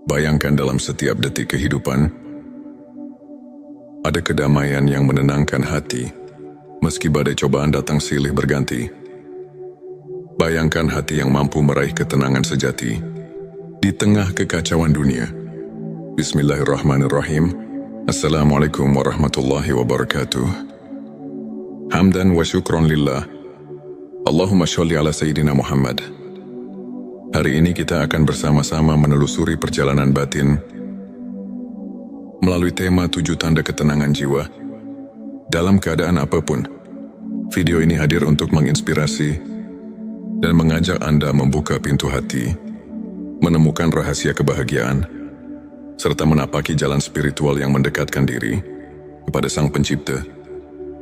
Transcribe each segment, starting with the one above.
Bayangkan dalam setiap detik kehidupan, ada kedamaian yang menenangkan hati, meski badai cobaan datang silih berganti. Bayangkan hati yang mampu meraih ketenangan sejati, di tengah kekacauan dunia. Bismillahirrahmanirrahim. Assalamualaikum warahmatullahi wabarakatuh. Hamdan wa syukron lillah. Allahumma sholli ala Sayyidina Muhammad. Hari ini kita akan bersama-sama menelusuri perjalanan batin melalui tema 7 tanda ketenangan jiwa dalam keadaan apapun. Video ini hadir untuk menginspirasi dan mengajak Anda membuka pintu hati, menemukan rahasia kebahagiaan, serta menapaki jalan spiritual yang mendekatkan diri kepada Sang Pencipta,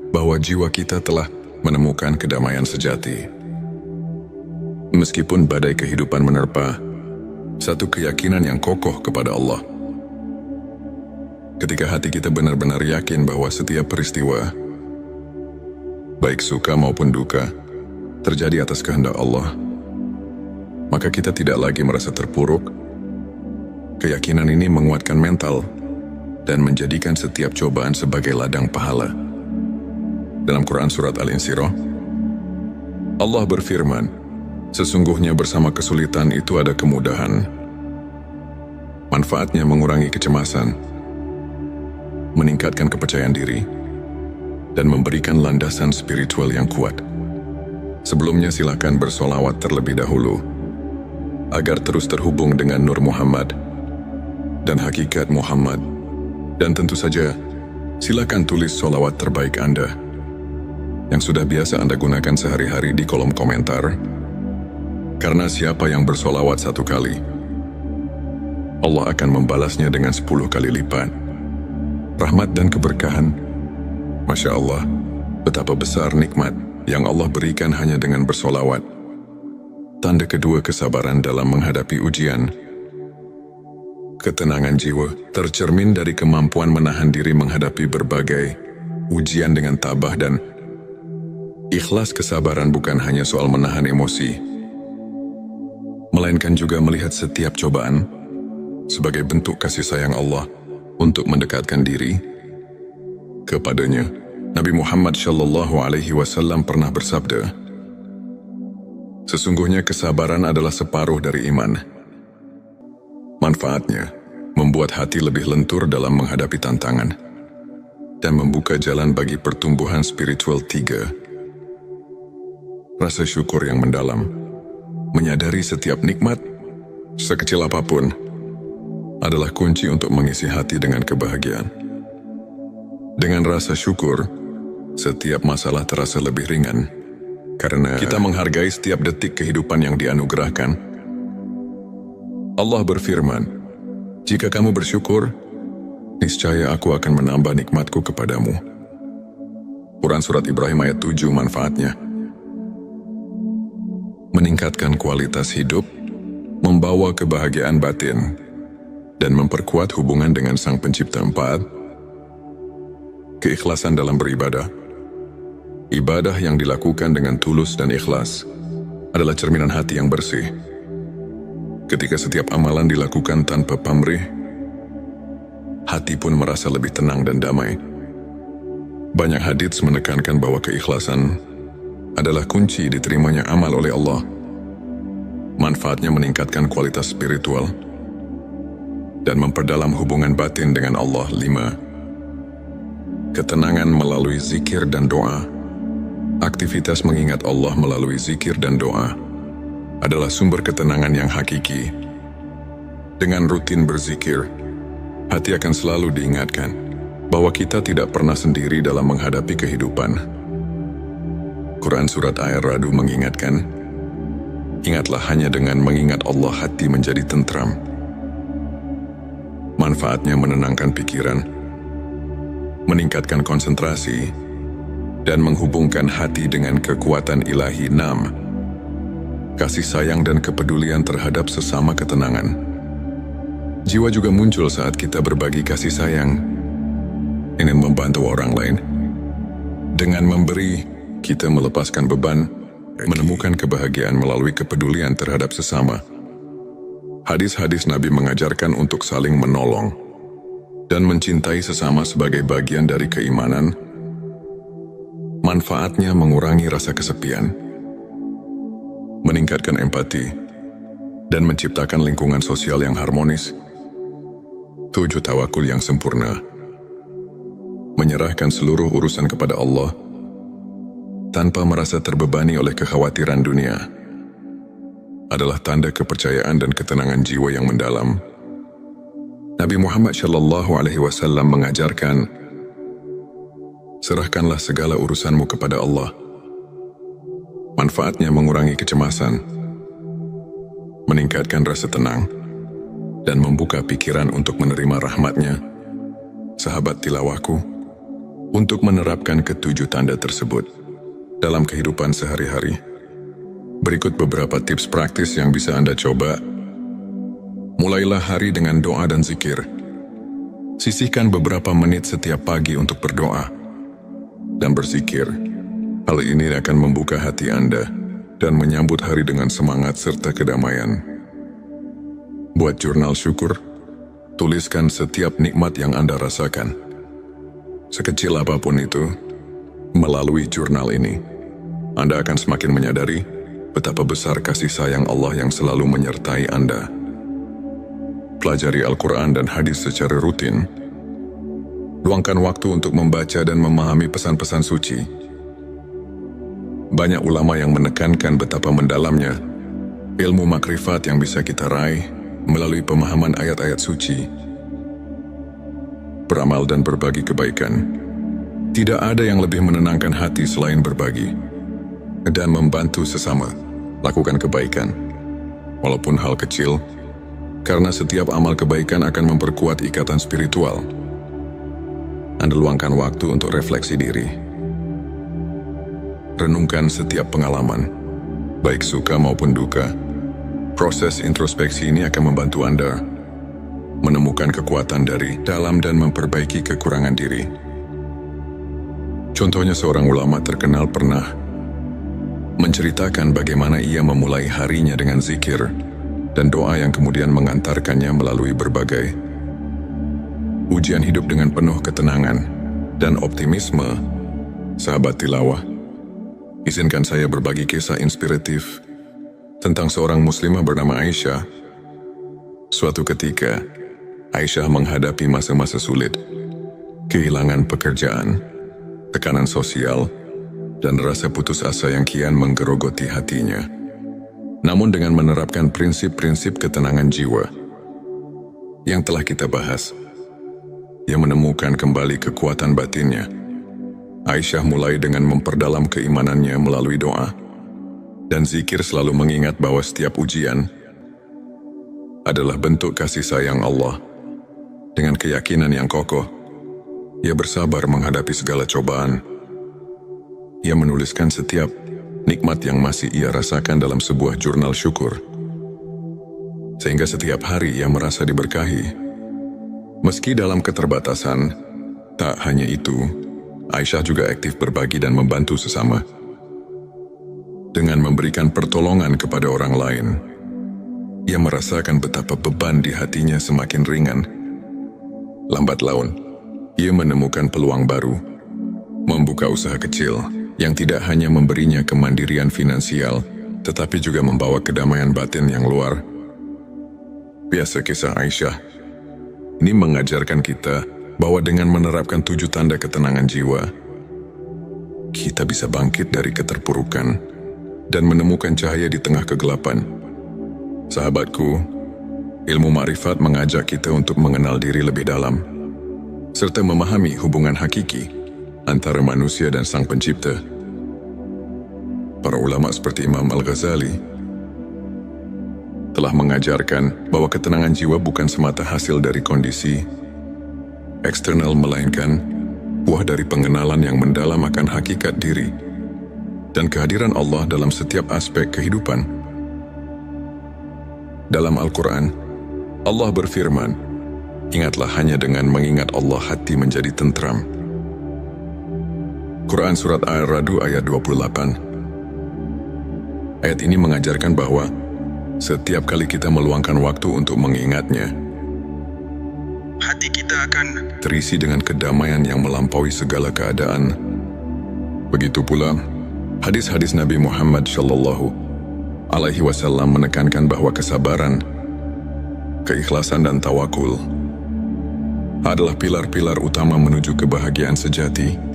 bahwa jiwa kita telah menemukan kedamaian sejati. Meskipun badai kehidupan menerpa, satu keyakinan yang kokoh kepada Allah. Ketika hati kita benar-benar yakin bahwa setiap peristiwa, baik suka maupun duka, terjadi atas kehendak Allah, maka kita tidak lagi merasa terpuruk. Keyakinan ini menguatkan mental dan menjadikan setiap cobaan sebagai ladang pahala. Dalam Quran Surat Al-Insyirah, Allah berfirman, sesungguhnya bersama kesulitan itu ada kemudahan. Manfaatnya mengurangi kecemasan, meningkatkan kepercayaan diri, dan memberikan landasan spiritual yang kuat. Sebelumnya silakan bersolawat terlebih dahulu, agar terus terhubung dengan Nur Muhammad dan hakikat Muhammad. Dan tentu saja, silakan tulis solawat terbaik Anda, yang sudah biasa Anda gunakan sehari-hari di kolom komentar. Karena siapa yang bersolawat 1 kali, Allah akan membalasnya dengan 10 kali lipat rahmat dan keberkahan. Masya Allah, betapa besar nikmat yang Allah berikan hanya dengan bersolawat. Tanda kedua, kesabaran dalam menghadapi ujian. Ketenangan jiwa tercermin dari kemampuan menahan diri menghadapi berbagai ujian dengan tabah dan ikhlas. Kesabaran bukan hanya soal menahan emosi, melainkan juga melihat setiap cobaan sebagai bentuk kasih sayang Allah untuk mendekatkan diri kepadanya. Nabi Muhammad SAW pernah bersabda, sesungguhnya kesabaran adalah separuh dari iman. Manfaatnya membuat hati lebih lentur dalam menghadapi tantangan dan membuka jalan bagi pertumbuhan spiritual. 3. Rasa syukur yang mendalam. Menyadari setiap nikmat, sekecil apapun, adalah kunci untuk mengisi hati dengan kebahagiaan. Dengan rasa syukur, setiap masalah terasa lebih ringan, karena kita menghargai setiap detik kehidupan yang dianugerahkan. Allah berfirman, jika kamu bersyukur, niscaya aku akan menambah nikmatku kepadamu. Quran Surat Ibrahim ayat 7. Manfaatnya meningkatkan kualitas hidup, membawa kebahagiaan batin, dan memperkuat hubungan dengan Sang Pencipta. 4. Keikhlasan dalam beribadah. Ibadah yang dilakukan dengan tulus dan ikhlas adalah cerminan hati yang bersih. Ketika setiap amalan dilakukan tanpa pamrih, hati pun merasa lebih tenang dan damai. Banyak hadits menekankan bahwa keikhlasan adalah kunci diterimanya amal oleh Allah. Manfaatnya meningkatkan kualitas spiritual dan memperdalam hubungan batin dengan Allah. 5. Ketenangan melalui zikir dan doa. Aktivitas mengingat Allah melalui zikir dan doa adalah sumber ketenangan yang hakiki. Dengan rutin berzikir, hati akan selalu diingatkan bahwa kita tidak pernah sendiri dalam menghadapi kehidupan. Quran Surat Ar-Ra'd mengingatkan, ingatlah hanya dengan mengingat Allah hati menjadi tentram. Manfaatnya menenangkan pikiran, meningkatkan konsentrasi, dan menghubungkan hati dengan kekuatan ilahi. 6. Kasih sayang dan kepedulian terhadap sesama. Ketenangan jiwa juga muncul saat kita berbagi kasih sayang, ingin membantu orang lain. Dengan memberi, kita melepaskan beban, menemukan kebahagiaan melalui kepedulian terhadap sesama. Hadis-hadis Nabi mengajarkan untuk saling menolong dan mencintai sesama sebagai bagian dari keimanan. Manfaatnya mengurangi rasa kesepian, meningkatkan empati, dan menciptakan lingkungan sosial yang harmonis. 7. Tawakul yang sempurna. Menyerahkan seluruh urusan kepada Allah tanpa merasa terbebani oleh kekhawatiran dunia adalah tanda kepercayaan dan ketenangan jiwa yang mendalam. Nabi Muhammad SAW mengajarkan, serahkanlah segala urusanmu kepada Allah. Manfaatnya mengurangi kecemasan, meningkatkan rasa tenang, dan membuka pikiran untuk menerima rahmat-Nya. Sahabat tilawahku, untuk menerapkan ketujuh tanda tersebut dalam kehidupan sehari-hari, berikut beberapa tips praktis yang bisa Anda coba. Mulailah hari dengan doa dan zikir. Sisihkan beberapa menit setiap pagi untuk berdoa dan berzikir. Hal ini akan membuka hati Anda dan menyambut hari dengan semangat serta kedamaian. Buat jurnal syukur. Tuliskan setiap nikmat yang Anda rasakan, sekecil apapun itu. Melalui jurnal ini, Anda akan semakin menyadari betapa besar kasih sayang Allah yang selalu menyertai Anda. Pelajari Al-Quran dan hadis secara rutin. Luangkan waktu untuk membaca dan memahami pesan-pesan suci. Banyak ulama yang menekankan betapa mendalamnya ilmu makrifat yang bisa kita raih melalui pemahaman ayat-ayat suci. Beramal dan berbagi kebaikan. Tidak ada yang lebih menenangkan hati selain berbagi dan membantu sesama. Lakukan kebaikan, walaupun hal kecil, karena setiap amal kebaikan akan memperkuat ikatan spiritual. Anda luangkan waktu untuk refleksi diri. Renungkan setiap pengalaman, baik suka maupun duka. Proses introspeksi ini akan membantu Anda menemukan kekuatan dari dalam dan memperbaiki kekurangan diri. Contohnya, seorang ulama terkenal pernah menceritakan bagaimana ia memulai harinya dengan zikir dan doa yang kemudian mengantarkannya melalui berbagai ujian hidup dengan penuh ketenangan dan optimisme. Sahabat tilawah, izinkan saya berbagi kisah inspiratif tentang seorang muslimah bernama Aisyah. Suatu ketika, Aisyah menghadapi masa-masa sulit, kehilangan pekerjaan, tekanan sosial, dan rasa putus asa yang kian menggerogoti hatinya. Namun dengan menerapkan prinsip-prinsip ketenangan jiwa yang telah kita bahas, ia menemukan kembali kekuatan batinnya. Aisyah mulai dengan memperdalam keimanannya melalui doa dan zikir, selalu mengingat bahwa setiap ujian adalah bentuk kasih sayang Allah. Dengan keyakinan yang kokoh, ia bersabar menghadapi segala cobaan. Ia menuliskan setiap nikmat yang masih ia rasakan dalam sebuah jurnal syukur, sehingga setiap hari ia merasa diberkahi. Meski dalam keterbatasan, tak hanya itu, Aisyah juga aktif berbagi dan membantu sesama. Dengan memberikan pertolongan kepada orang lain, ia merasakan betapa beban di hatinya semakin ringan. Lambat laun, ia menemukan peluang baru, membuka usaha kecil yang tidak hanya memberinya kemandirian finansial, tetapi juga membawa kedamaian batin yang luar biasa. Kisah Aisyah ini mengajarkan kita bahwa dengan menerapkan 7 tanda ketenangan jiwa, kita bisa bangkit dari keterpurukan dan menemukan cahaya di tengah kegelapan. Sahabatku, ilmu makrifat mengajak kita untuk mengenal diri lebih dalam, serta memahami hubungan hakiki antara manusia dan Sang Pencipta. Para ulama seperti Imam Al-Ghazali telah mengajarkan bahwa ketenangan jiwa bukan semata hasil dari kondisi eksternal, melainkan buah dari pengenalan yang mendalam akan hakikat diri dan kehadiran Allah dalam setiap aspek kehidupan. Dalam Al-Quran, Allah berfirman, "Ingatlah, hanya dengan mengingat Allah hati menjadi tentram." Quran Surat Ar-Ra'd ayat 28. Ayat ini mengajarkan bahwa setiap kali kita meluangkan waktu untuk mengingatnya, hati kita akan terisi dengan kedamaian yang melampaui segala keadaan. Begitu pula, hadis-hadis Nabi Muhammad Shallallahu Alaihi Wasallam menekankan bahwa kesabaran, keikhlasan dan tawakul adalah pilar-pilar utama menuju kebahagiaan sejati.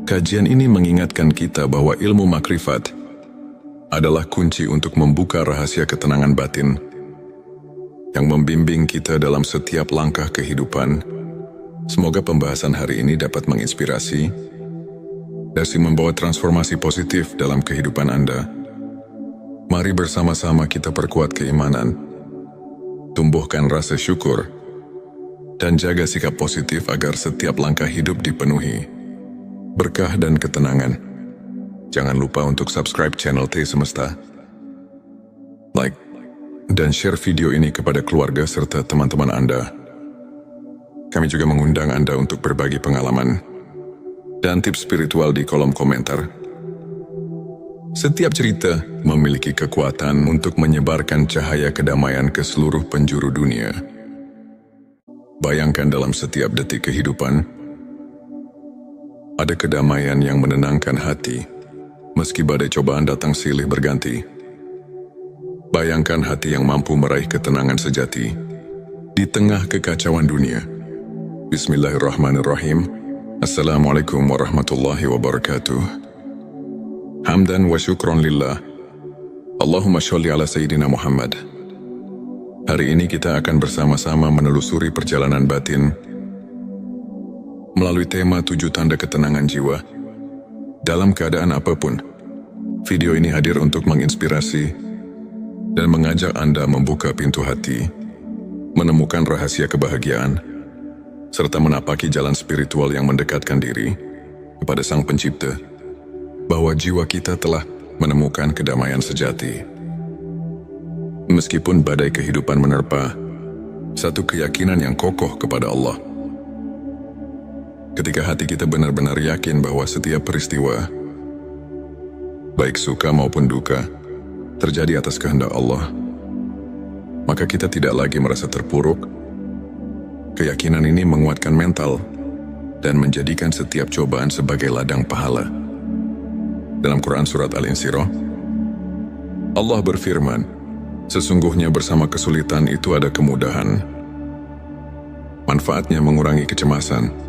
Kajian ini mengingatkan kita bahwa ilmu makrifat adalah kunci untuk membuka rahasia ketenangan batin yang membimbing kita dalam setiap langkah kehidupan. Semoga pembahasan hari ini dapat menginspirasi dan membawa transformasi positif dalam kehidupan Anda. Mari bersama-sama kita perkuat keimanan, tumbuhkan rasa syukur, dan jaga sikap positif agar setiap langkah hidup dipenuhi berkah dan ketenangan. Jangan lupa untuk subscribe channel T Semesta, like, dan share video ini kepada keluarga serta teman-teman Anda. Kami juga mengundang Anda untuk berbagi pengalaman dan tips spiritual di kolom komentar. Setiap cerita memiliki kekuatan untuk menyebarkan cahaya kedamaian ke seluruh penjuru dunia. Bayangkan dalam setiap detik kehidupan, ada kedamaian yang menenangkan hati, meski badai cobaan datang silih berganti. Bayangkan hati yang mampu meraih ketenangan sejati di tengah kekacauan dunia. Bismillahirrahmanirrahim. Assalamualaikum warahmatullahi wabarakatuh. Hamdan wa syukron lillah. Allahumma sholli ala Sayyidina Muhammad. Hari ini kita akan bersama-sama menelusuri perjalanan batin melalui tema 7 tanda ketenangan jiwa dalam keadaan apapun. Video ini hadir untuk menginspirasi dan mengajak Anda membuka pintu hati, menemukan rahasia kebahagiaan, serta menapaki jalan spiritual yang mendekatkan diri kepada Sang Pencipta, bahwa jiwa kita telah menemukan kedamaian sejati. Meskipun badai kehidupan menerpa, satu keyakinan yang kokoh kepada Allah. Ketika hati kita benar-benar yakin bahwa setiap peristiwa, baik suka maupun duka, terjadi atas kehendak Allah, maka kita tidak lagi merasa terpuruk. Keyakinan ini menguatkan mental dan menjadikan setiap cobaan sebagai ladang pahala. Dalam Quran Surat Al-Insyirah, Allah berfirman, sesungguhnya bersama kesulitan itu ada kemudahan. Manfaatnya mengurangi kecemasan,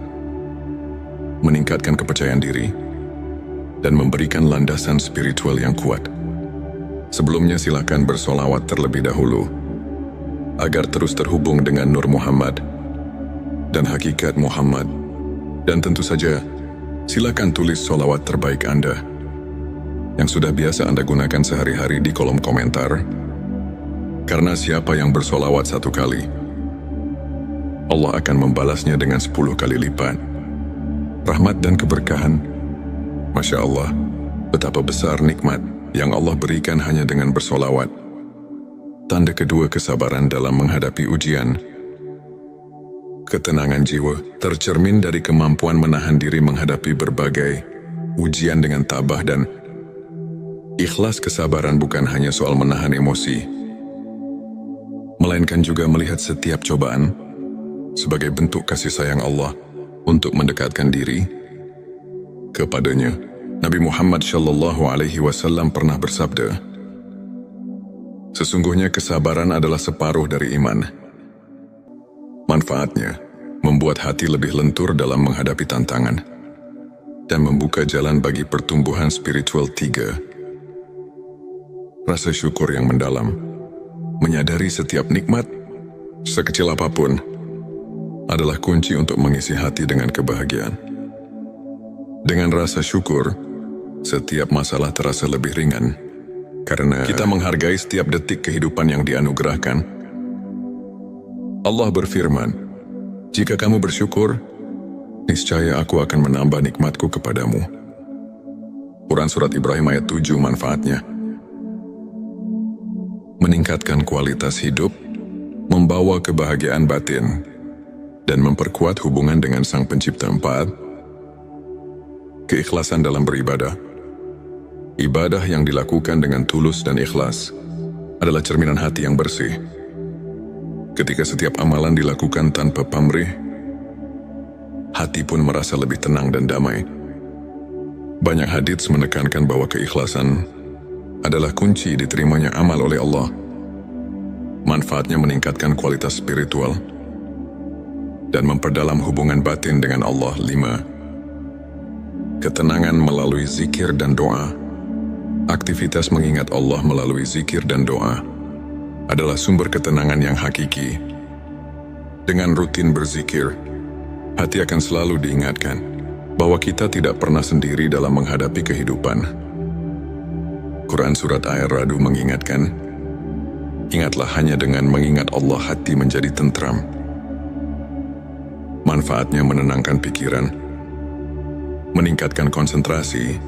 meningkatkan kepercayaan diri, dan memberikan landasan spiritual yang kuat. Sebelumnya silakan bersolawat terlebih dahulu, agar terus terhubung dengan Nur Muhammad dan hakikat Muhammad. Dan tentu saja, silakan tulis solawat terbaik Anda yang sudah biasa Anda gunakan sehari-hari di kolom komentar. Karena siapa yang bersolawat 1 kali, Allah akan membalasnya dengan 10 kali lipat rahmat dan keberkahan. Masya Allah, betapa besar nikmat yang Allah berikan hanya dengan bersolawat. Tanda kedua kesabaran dalam menghadapi ujian. Ketenangan jiwa tercermin dari kemampuan menahan diri menghadapi berbagai ujian dengan tabah dan ikhlas. Kesabaran bukan hanya soal menahan emosi, melainkan juga melihat setiap cobaan sebagai bentuk kasih sayang Allah untuk mendekatkan diri kepadanya. Nabi Muhammad Shallallahu Alaihi Wasallam pernah bersabda, sesungguhnya kesabaran adalah separuh dari iman. Manfaatnya membuat hati lebih lentur dalam menghadapi tantangan dan membuka jalan bagi pertumbuhan spiritual. 3. Rasa syukur yang mendalam. Menyadari setiap nikmat, sekecil apapun, adalah kunci untuk mengisi hati dengan kebahagiaan. Dengan rasa syukur, setiap masalah terasa lebih ringan, karena kita menghargai setiap detik kehidupan yang dianugerahkan. Allah berfirman, jika kamu bersyukur, niscaya aku akan menambah nikmatku kepadamu. Quran Surat Ibrahim ayat 7. Manfaatnya meningkatkan kualitas hidup, membawa kebahagiaan batin, dan memperkuat hubungan dengan Sang Pencipta. 4. Keikhlasan dalam beribadah. Ibadah yang dilakukan dengan tulus dan ikhlas adalah cerminan hati yang bersih. Ketika setiap amalan dilakukan tanpa pamrih, hati pun merasa lebih tenang dan damai. Banyak hadits menekankan bahwa keikhlasan adalah kunci diterimanya amal oleh Allah. Manfaatnya meningkatkan kualitas spiritual dan memperdalam hubungan batin dengan Allah. 5. Ketenangan melalui zikir dan doa. Aktivitas mengingat Allah melalui zikir dan doa adalah sumber ketenangan yang hakiki. Dengan rutin berzikir, hati akan selalu diingatkan bahwa kita tidak pernah sendiri dalam menghadapi kehidupan. Quran Surat Ar-Ra'd mengingatkan, ingatlah hanya dengan mengingat Allah hati menjadi tentram. Manfaatnya menenangkan pikiran, meningkatkan konsentrasi,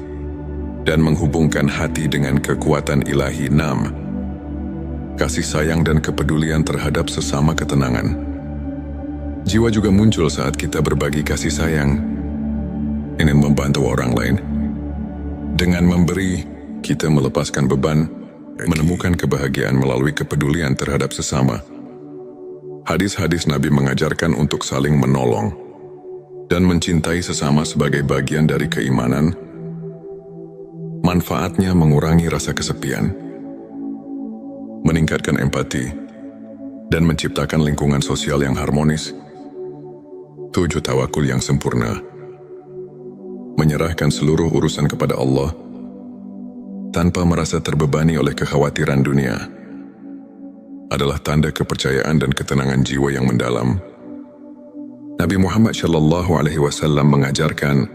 dan menghubungkan hati dengan kekuatan ilahi. 6. Kasih sayang dan kepedulian terhadap sesama ketenangan. Jiwa juga muncul saat kita berbagi kasih sayang, ingin membantu orang lain. Dengan memberi, kita melepaskan beban, menemukan kebahagiaan melalui kepedulian terhadap sesama. Hadis-hadis Nabi mengajarkan untuk saling menolong dan mencintai sesama sebagai bagian dari keimanan. Manfaatnya mengurangi rasa kesepian, meningkatkan empati, dan menciptakan lingkungan sosial yang harmonis. 7. Tawakul yang sempurna. Menyerahkan seluruh urusan kepada Allah tanpa merasa terbebani oleh kekhawatiran dunia adalah tanda kepercayaan dan ketenangan jiwa yang mendalam. Nabi Muhammad SAW mengajarkan,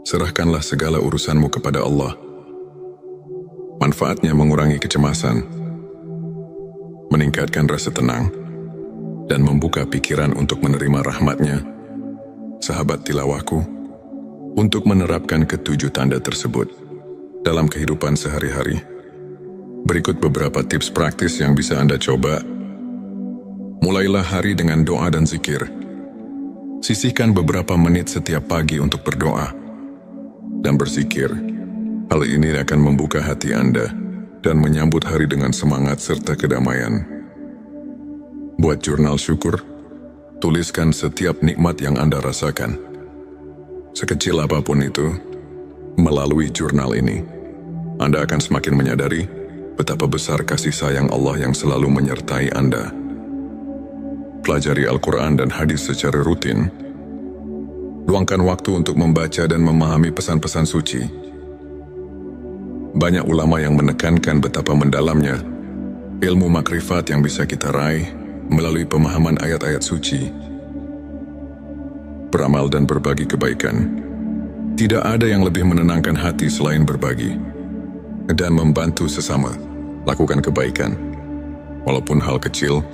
serahkanlah segala urusanmu kepada Allah. Manfaatnya mengurangi kecemasan, meningkatkan rasa tenang, dan membuka pikiran untuk menerima rahmat-Nya. Sahabat tilawahku, untuk menerapkan ketujuh tanda tersebut dalam kehidupan sehari-hari, berikut beberapa tips praktis yang bisa Anda coba. Mulailah hari dengan doa dan zikir. Sisihkan beberapa menit setiap pagi untuk berdoa dan berzikir. Hal ini akan membuka hati Anda dan menyambut hari dengan semangat serta kedamaian. Buat jurnal syukur. Tuliskan setiap nikmat yang Anda rasakan, sekecil apapun itu. Melalui jurnal ini, Anda akan semakin menyadari betapa besar kasih sayang Allah yang selalu menyertai Anda. Pelajari Al-Quran dan hadis secara rutin. Luangkan waktu untuk membaca dan memahami pesan-pesan suci. Banyak ulama yang menekankan betapa mendalamnya ilmu makrifat yang bisa kita raih melalui pemahaman ayat-ayat suci. Beramal dan berbagi kebaikan. Tidak ada yang lebih menenangkan hati selain berbagi dan membantu sesama. Lakukan kebaikan, walaupun hal kecil,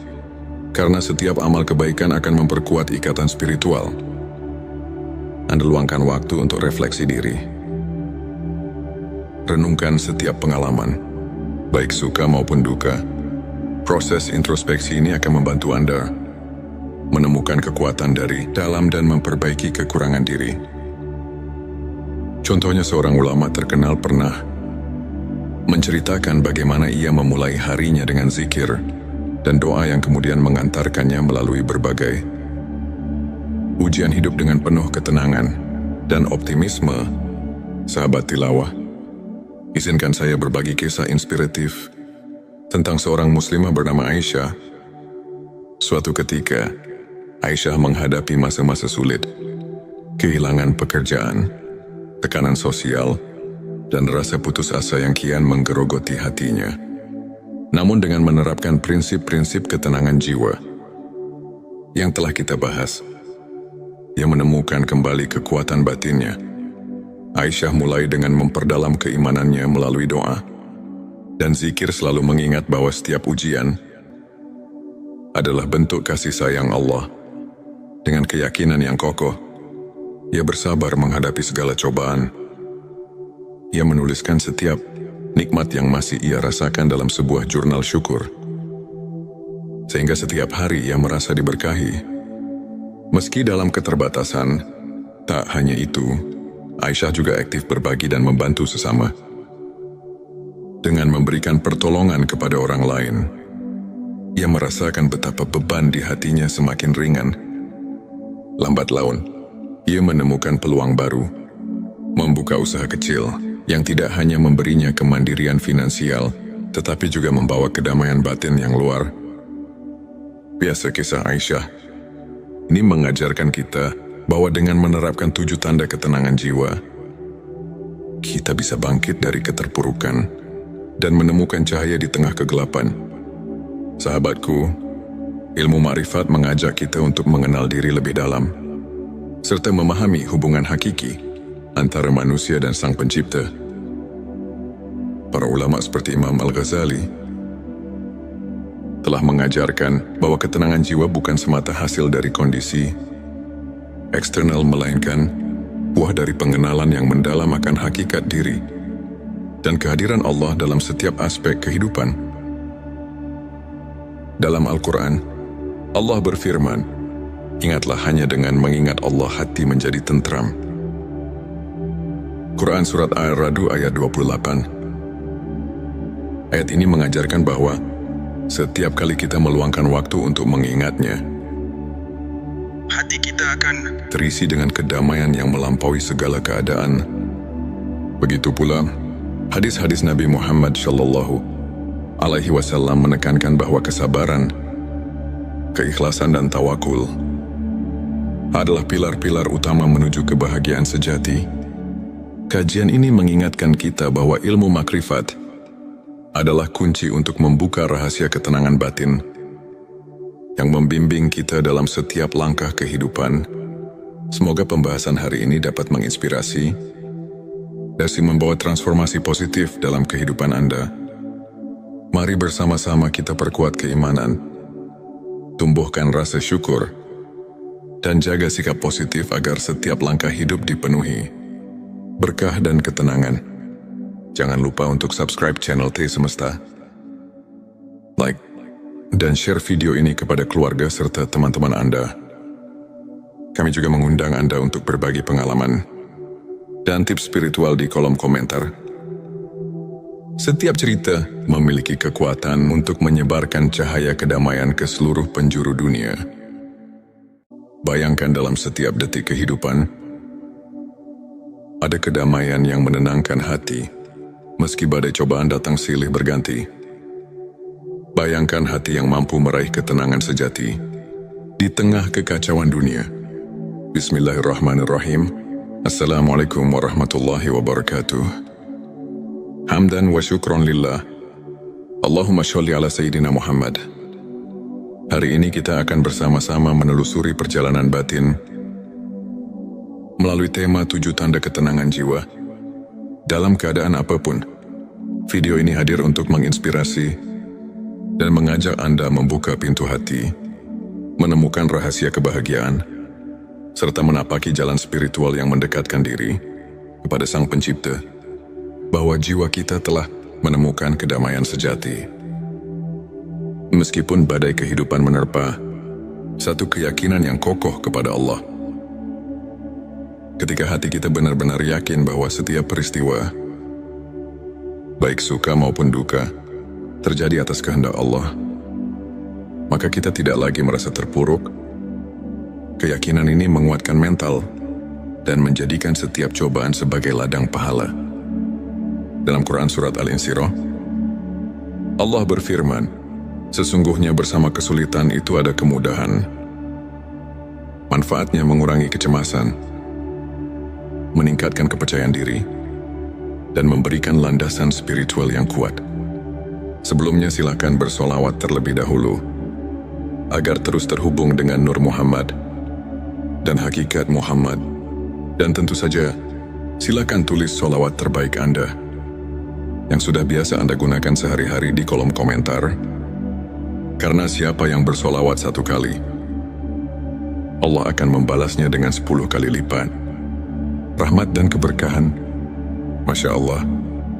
karena setiap amal kebaikan akan memperkuat ikatan spiritual. Anda luangkan waktu untuk refleksi diri. Renungkan setiap pengalaman, baik suka maupun duka. Proses introspeksi ini akan membantu Anda menemukan kekuatan dari dalam dan memperbaiki kekurangan diri. Contohnya, seorang ulama terkenal pernah menceritakan bagaimana ia memulai harinya dengan zikir dan doa yang kemudian mengantarkannya melalui berbagai ujian hidup dengan penuh ketenangan dan optimisme. Sahabat tilawah, izinkan saya berbagi kisah inspiratif tentang seorang muslimah bernama Aisyah. Suatu ketika, Aisyah menghadapi masa-masa sulit, kehilangan pekerjaan, tekanan sosial, dan rasa putus asa yang kian menggerogoti hatinya. Namun dengan menerapkan prinsip-prinsip ketenangan jiwa yang telah kita bahas, ia menemukan kembali kekuatan batinnya. Aisyah mulai dengan memperdalam keimanannya melalui doa dan zikir, selalu mengingat bahwa setiap ujian adalah bentuk kasih sayang Allah. Dengan keyakinan yang kokoh, ia bersabar menghadapi segala cobaan. Ia menuliskan setiap nikmat yang masih ia rasakan dalam sebuah jurnal syukur, sehingga setiap hari ia merasa diberkahi. Meski dalam keterbatasan, tak hanya itu, Aisyah juga aktif berbagi dan membantu sesama. Dengan memberikan pertolongan kepada orang lain, ia merasakan betapa beban di hatinya semakin ringan. Lambat laun, ia menemukan peluang baru, membuka usaha kecil yang tidak hanya memberinya kemandirian finansial, tetapi juga membawa kedamaian batin yang luar biasa. Kisah Aisyah ini mengajarkan kita bahwa dengan menerapkan 7 tanda ketenangan jiwa, kita bisa bangkit dari keterpurukan dan menemukan cahaya di tengah kegelapan. Sahabatku, ilmu ma'rifat mengajak kita untuk mengenal diri lebih dalam, serta memahami hubungan hakiki antara manusia dan Sang Pencipta. Para ulama seperti Imam Al-Ghazali telah mengajarkan bahwa ketenangan jiwa bukan semata hasil dari kondisi eksternal, melainkan buah dari pengenalan yang mendalam akan hakikat diri dan kehadiran Allah dalam setiap aspek kehidupan. Dalam Al-Quran, Allah berfirman, "Ingatlah, hanya dengan mengingat Allah hati menjadi tentram." Quran Surat Ar-Ra'd ayat 28. Ayat ini mengajarkan bahwa setiap kali kita meluangkan waktu untuk mengingatnya, hati kita akan terisi dengan kedamaian yang melampaui segala keadaan. Begitu pula, hadis-hadis Nabi Muhammad SAW menekankan bahwa kesabaran, keikhlasan dan tawakul adalah pilar-pilar utama menuju kebahagiaan sejati. Kajian ini mengingatkan kita bahwa ilmu makrifat adalah kunci untuk membuka rahasia ketenangan batin yang membimbing kita dalam setiap langkah kehidupan. Semoga pembahasan hari ini dapat menginspirasi dan membawa transformasi positif dalam kehidupan Anda. Mari bersama-sama kita perkuat keimanan, tumbuhkan rasa syukur, dan jaga sikap positif agar setiap langkah hidup dipenuhi berkah dan ketenangan. Jangan lupa untuk subscribe channel T Semesta, like, dan share video ini kepada keluarga serta teman-teman Anda. Kami juga mengundang Anda untuk berbagi pengalaman dan tips spiritual di kolom komentar. Setiap cerita memiliki kekuatan untuk menyebarkan cahaya kedamaian ke seluruh penjuru dunia. Bayangkan, dalam setiap detik kehidupan, ada kedamaian yang menenangkan hati, meski badai cobaan datang silih berganti. Bayangkan hati yang mampu meraih ketenangan sejati di tengah kekacauan dunia. Bismillahirrahmanirrahim. Assalamualaikum warahmatullahi wabarakatuh. Hamdan wa syukron lillah. Allahumma sholli ala Sayyidina Muhammad. Hari ini kita akan bersama-sama menelusuri perjalanan batin melalui tema 7 tanda ketenangan jiwa. Dalam keadaan apapun, video ini hadir untuk menginspirasi dan mengajak Anda membuka pintu hati, menemukan rahasia kebahagiaan, serta menapaki jalan spiritual yang mendekatkan diri kepada Sang Pencipta, bahwa jiwa kita telah menemukan kedamaian sejati. Meskipun badai kehidupan menerpa, satu keyakinan yang kokoh kepada Allah. Ketika hati kita benar-benar yakin bahwa setiap peristiwa, baik suka maupun duka, terjadi atas kehendak Allah, maka kita tidak lagi merasa terpuruk. Keyakinan ini menguatkan mental dan menjadikan setiap cobaan sebagai ladang pahala. Dalam Quran Surat Al-Insyirah, Allah berfirman, "Sesungguhnya bersama kesulitan itu ada kemudahan. Manfaatnya mengurangi kecemasan, meningkatkan kepercayaan diri, dan memberikan landasan spiritual yang kuat." Sebelumnya silakan bersolawat terlebih dahulu agar terus terhubung dengan Nur Muhammad dan hakikat Muhammad. Dan tentu saja, silakan tulis solawat terbaik Anda yang sudah biasa Anda gunakan sehari-hari di kolom komentar. Karena siapa yang bersolawat 1 kali, Allah akan membalasnya dengan 10 kali lipat rahmat dan keberkahan. Masya Allah,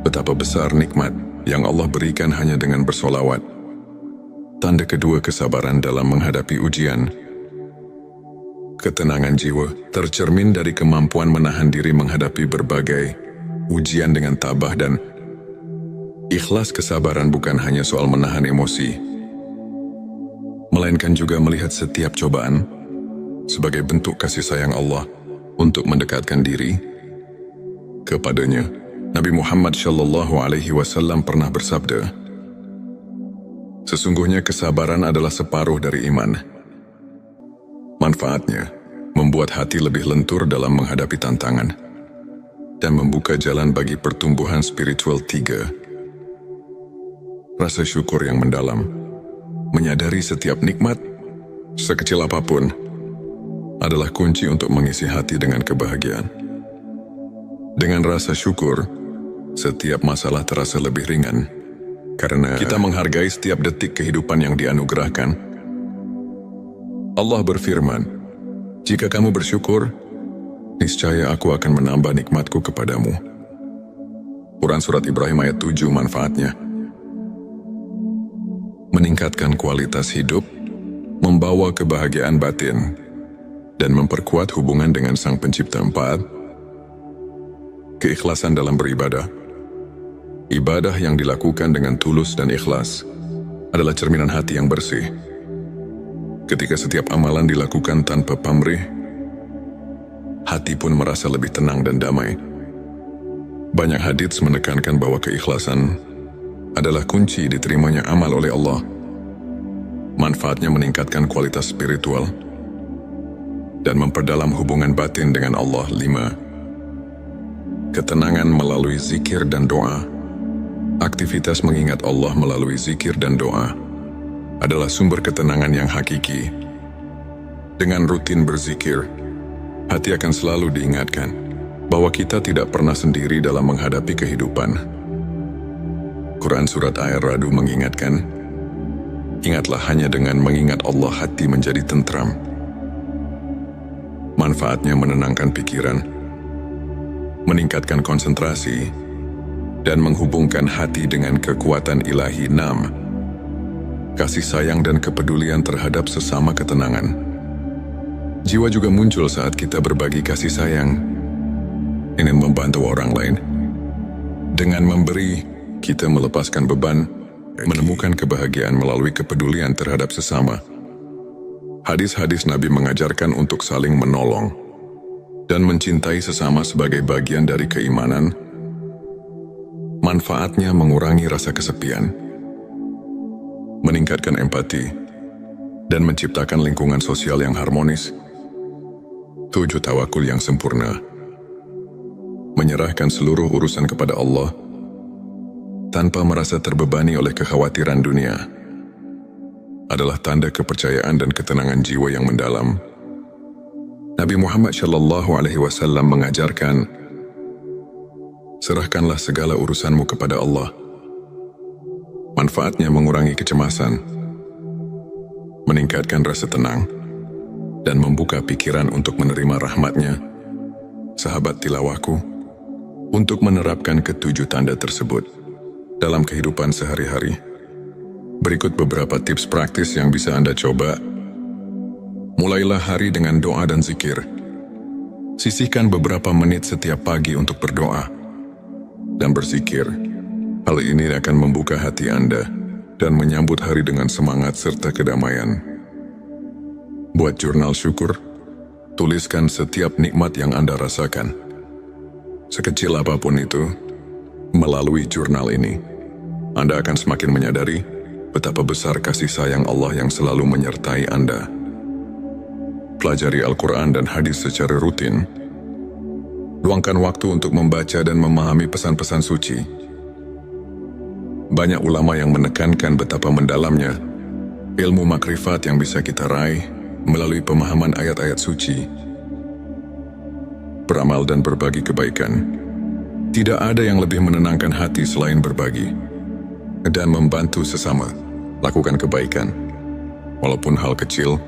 betapa besar nikmat yang Allah berikan hanya dengan bersolawat. Tanda kedua, kesabaran dalam menghadapi ujian. Ketenangan jiwa tercermin dari kemampuan menahan diri menghadapi berbagai ujian dengan tabah dan Ikhlas kesabaran bukan hanya soal menahan emosi, melainkan juga melihat setiap cobaan sebagai bentuk kasih sayang Allah untuk mendekatkan diri kepadanya. Nabi Muhammad SAW pernah bersabda, "Sesungguhnya kesabaran adalah separuh dari iman. Manfaatnya membuat hati lebih lentur dalam menghadapi tantangan dan membuka jalan bagi pertumbuhan spiritual. 3. Rasa syukur yang mendalam. Menyadari setiap nikmat, sekecil apapun, adalah kunci untuk mengisi hati dengan kebahagiaan. Dengan rasa syukur, setiap masalah terasa lebih ringan, karena kita menghargai setiap detik kehidupan yang dianugerahkan. Allah berfirman, "Jika kamu bersyukur, niscaya aku akan menambah nikmatku kepadamu." Quran Surat Ibrahim ayat 7. Manfaatnya meningkatkan kualitas hidup, membawa kebahagiaan batin, dan memperkuat hubungan dengan Sang Pencipta. 4. Keikhlasan dalam beribadah. Ibadah yang dilakukan dengan tulus dan ikhlas adalah cerminan hati yang bersih. Ketika setiap amalan dilakukan tanpa pamrih, hati pun merasa lebih tenang dan damai. Banyak hadits menekankan bahwa keikhlasan adalah kunci diterimanya amal oleh Allah. Manfaatnya meningkatkan kualitas spiritual dan memperdalam hubungan batin dengan Allah. 5. Ketenangan melalui zikir dan doa. Aktivitas mengingat Allah melalui zikir dan doa adalah sumber ketenangan yang hakiki. Dengan rutin berzikir, hati akan selalu diingatkan bahwa kita tidak pernah sendiri dalam menghadapi kehidupan. Quran Surat Ar-Ra'd mengingatkan, "Ingatlah hanya dengan mengingat Allah hati menjadi tentram." Manfaatnya menenangkan pikiran, meningkatkan konsentrasi, dan menghubungkan hati dengan kekuatan ilahi. 6. Kasih sayang dan kepedulian terhadap sesama ketenangan. Jiwa juga muncul saat kita berbagi kasih sayang, ingin membantu orang lain. Dengan memberi, kita melepaskan beban, menemukan kebahagiaan melalui kepedulian terhadap sesama. Hadis-hadis Nabi mengajarkan untuk saling menolong dan mencintai sesama sebagai bagian dari keimanan. Manfaatnya mengurangi rasa kesepian, meningkatkan empati, dan menciptakan lingkungan sosial yang harmonis. 7. Tawakul yang sempurna. Menyerahkan seluruh urusan kepada Allah tanpa merasa terbebani oleh kekhawatiran dunia adalah tanda kepercayaan dan ketenangan jiwa yang mendalam. Nabi Muhammad SAW mengajarkan, "Serahkanlah segala urusanmu kepada Allah." Manfaatnya mengurangi kecemasan, meningkatkan rasa tenang, dan membuka pikiran untuk menerima rahmat-Nya. Sahabat tilawahku, untuk menerapkan ketujuh tanda tersebut dalam kehidupan sehari-hari, berikut beberapa tips praktis yang bisa Anda coba. Mulailah hari dengan doa dan zikir. Sisihkan beberapa menit setiap pagi untuk berdoa dan berzikir. Hal ini akan membuka hati Anda dan menyambut hari dengan semangat serta kedamaian. Buat jurnal syukur. Tuliskan setiap nikmat yang Anda rasakan, sekecil apapun itu. Melalui jurnal ini, Anda akan semakin menyadari betapa besar kasih sayang Allah yang selalu menyertai Anda. Pelajari Al-Quran dan hadis secara rutin. Luangkan waktu untuk membaca dan memahami pesan-pesan suci. Banyak ulama yang menekankan betapa mendalamnya ilmu makrifat yang bisa kita raih melalui pemahaman ayat-ayat suci. Beramal dan berbagi kebaikan. Tidak ada yang lebih menenangkan hati selain berbagi dan membantu sesama. Lakukan kebaikan, walaupun hal kecil,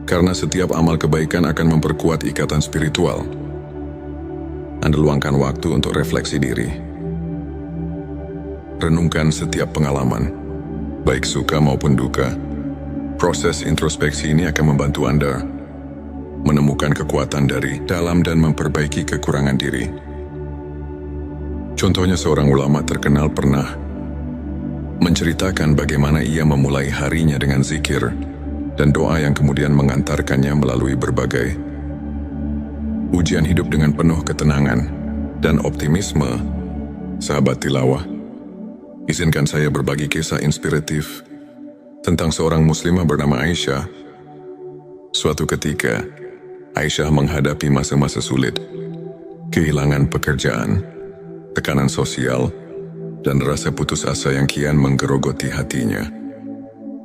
karena setiap amal kebaikan akan memperkuat ikatan spiritual. Anda luangkan waktu untuk refleksi diri. Renungkan setiap pengalaman, baik suka maupun duka. Proses introspeksi ini akan membantu Anda menemukan kekuatan dari dalam dan memperbaiki kekurangan diri. Contohnya, seorang ulama terkenal pernah menceritakan bagaimana ia memulai harinya dengan zikir dan doa yang kemudian mengantarkannya melalui berbagai ujian hidup dengan penuh ketenangan dan optimisme. Sahabat tilawah, izinkan saya berbagi kisah inspiratif tentang seorang muslimah bernama Aisyah. Suatu ketika, Aisyah menghadapi masa-masa sulit, kehilangan pekerjaan, tekanan sosial, dan rasa putus asa yang kian menggerogoti hatinya.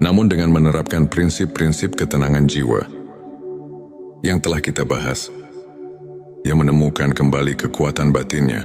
Namun dengan menerapkan prinsip-prinsip ketenangan jiwa yang telah kita bahas, ia menemukan kembali kekuatan batinnya